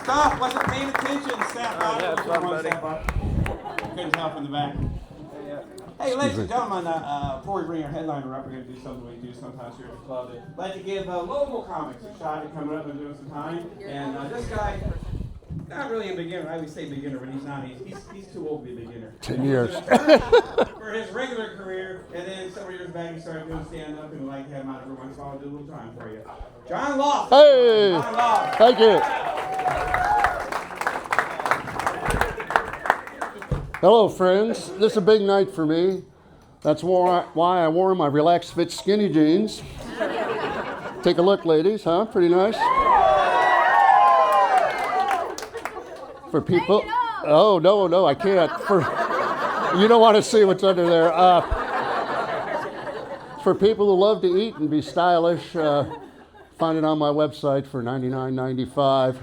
stuff. Wasn't paying attention. Sat by. Yeah, it's fun, buddy. Couldn't tell from the back. Hey, ladies and gentlemen, before we bring our headliner up, we're going to do something we do sometimes here at the club. I'd like to give local comics a shot at coming up and doing some time. And this guy, not really a beginner. I would say beginner, but he's not. He's too old to be a beginner. 10 years. For his regular career, and then several years back he started doing stand-up, and we'd like to have him out every once in a while and do a little time for you. John Loft. Hey! John Loft. Thank you. Hello, friends. This is a big night for me. That's why I wore my relaxed fit skinny jeans. Take a look, ladies, huh? Pretty nice. For people, oh no, I can't. You don't want to see what's under there. For people who love to eat and be stylish, find it on my website for $99.95.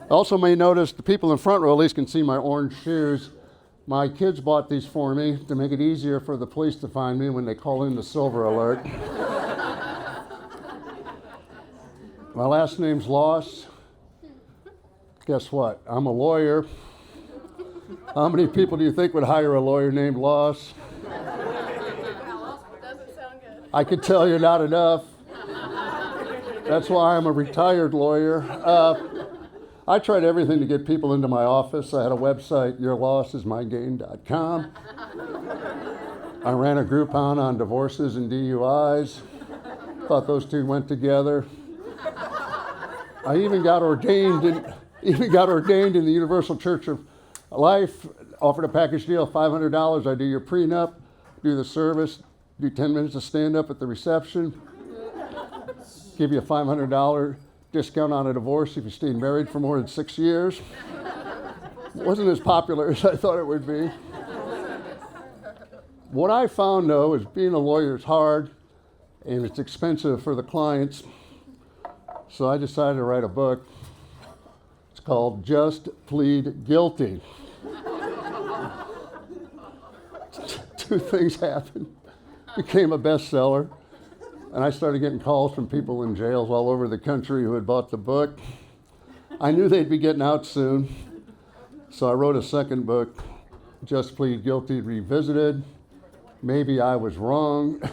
Also, may notice the people in the front row at least can see my orange shoes. My kids bought these for me to make it easier for the police to find me when they call in the silver alert. My last name's Loss. Guess what? I'm a lawyer. How many people do you think would hire a lawyer named Loss? Doesn't sound good. I could tell you not enough. That's why I'm a retired lawyer. I tried everything to get people into my office. I had a website, yourlossismygain.com. I ran a Groupon on divorces and DUIs. Thought those two went together. I even got ordained in the Universal Church of Life. Offered a package deal, $500. I do your prenup, do the service, do 10 minutes of stand-up at the reception, give you a $500 discount on a divorce if you stayed married for more than 6 years. It wasn't as popular as I thought it would be. What I found, though, is being a lawyer is hard and it's expensive for the clients. So I decided to write a book. It's called Just Plead Guilty. Two things happened. Became a bestseller. And I started getting calls from people in jails all over the country who had bought the book. I knew they'd be getting out soon. So I wrote a second book, Just Plead Guilty Revisited. Maybe I was wrong. It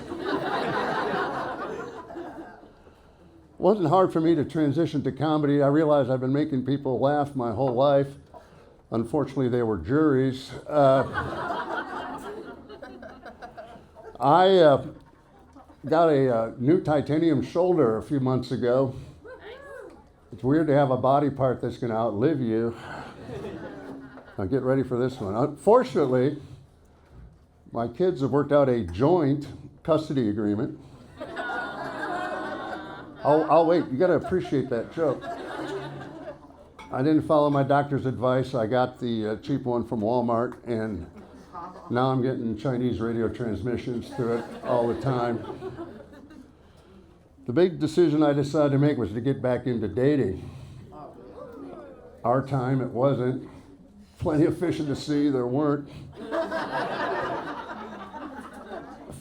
wasn't hard for me to transition to comedy. I realized I've been making people laugh my whole life. Unfortunately, they were juries. I got a new titanium shoulder a few months ago. It's weird to have a body part that's going to outlive you. Now get ready for this one. Unfortunately, my kids have worked out a joint custody agreement. I'll wait. You got to appreciate that joke. I didn't follow my doctor's advice. I got the cheap one from Walmart, and now I'm getting Chinese radio transmissions through it all the time. The big decision I decided to make was to get back into dating. Our time, it wasn't. Plenty of fish in the sea, there weren't.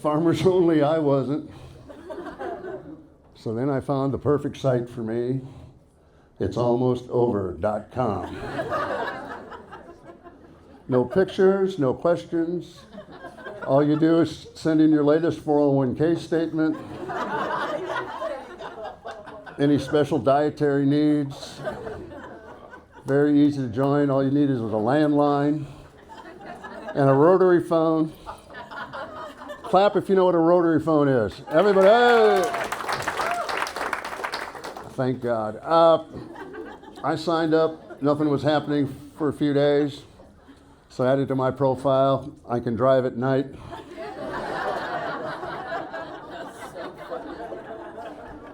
Farmers only, I wasn't. So then I found the perfect site for me. It's almostover.com. No pictures, no questions. All you do is send in your latest 401k statement, any special dietary needs. Very easy to join. All you need is a landline and a rotary phone. Clap if you know what a rotary phone is. Everybody, hey! Thank God. I signed up. Nothing was happening for a few days. So I added to my profile, I can drive at night.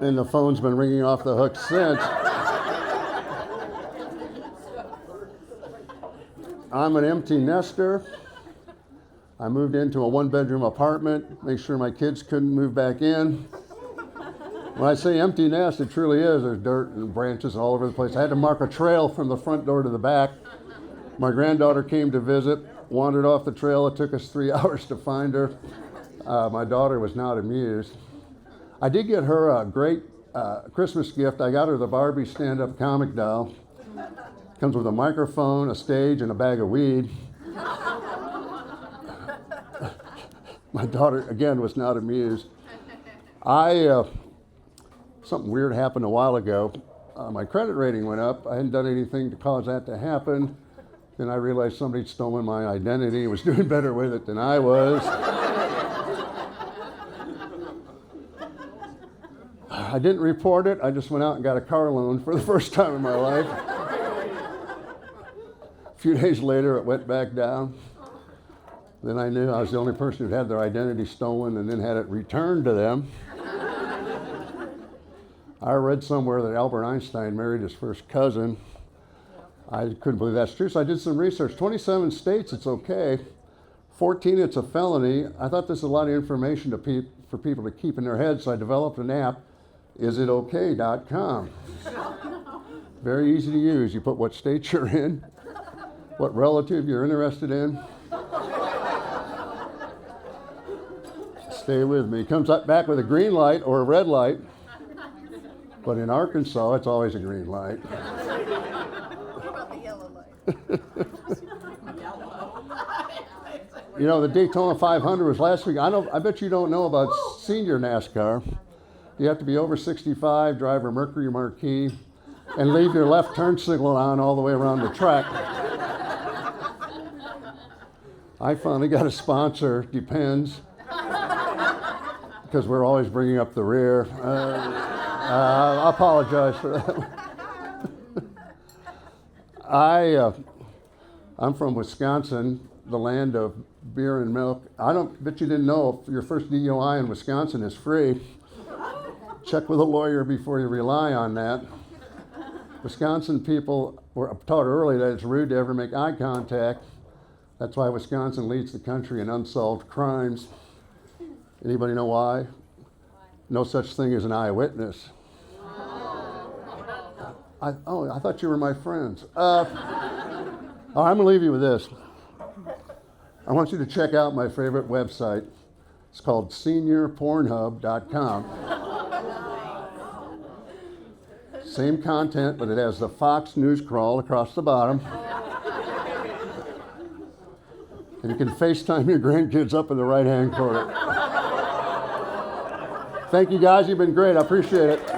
And the phone's been ringing off the hook since. I'm an empty nester. I moved into a one-bedroom apartment, make sure my kids couldn't move back in. When I say empty nest, it truly is. There's dirt and branches all over the place. I had to mark a trail from the front door to the back. My granddaughter came to visit, wandered off the trail. It took us 3 hours to find her. My daughter was not amused. I did get her a great Christmas gift. I got her the Barbie stand-up comic doll. Comes with a microphone, a stage, and a bag of weed. My daughter, again, was not amused. Something weird happened a while ago. My credit rating went up. I hadn't done anything to cause that to happen. Then I realized somebody'd stolen my identity and was doing better with it than I was. I didn't report it. I just went out and got a car loan for the first time in my life. A few days later, it went back down. Then I knew I was the only person who'd had their identity stolen and then had it returned to them. I read somewhere that Albert Einstein married his first cousin. I couldn't believe that's true, so I did some research. 27 states, it's okay. 14, it's a felony. I thought this was a lot of information for people to keep in their heads, so I developed an app, isitokay.com. Very easy to use. You put what state you're in, what relative you're interested in. Stay with me. Comes up back with a green light or a red light. But in Arkansas, it's always a green light. What about the yellow light? You know, the Daytona 500 was last week. I bet you don't know about senior NASCAR. You have to be over 65, drive a Mercury Marquis, and leave your left turn signal on all the way around the track. I finally got a sponsor, Depends, because we're always bringing up the rear. I apologize for that. I'm from Wisconsin, the land of beer and milk. I bet you didn't know if your first DUI in Wisconsin is free. Check with a lawyer before you rely on that. Wisconsin people were taught early that it's rude to ever make eye contact. That's why Wisconsin leads the country in unsolved crimes. Anybody know why? No such thing as an eyewitness. I thought you were my friends. I'm going to leave you with this. I want you to check out my favorite website. It's called seniorpornhub.com. Same content, but it has the Fox News crawl across the bottom. And you can FaceTime your grandkids up in the right-hand corner. Thank you, guys. You've been great. I appreciate it.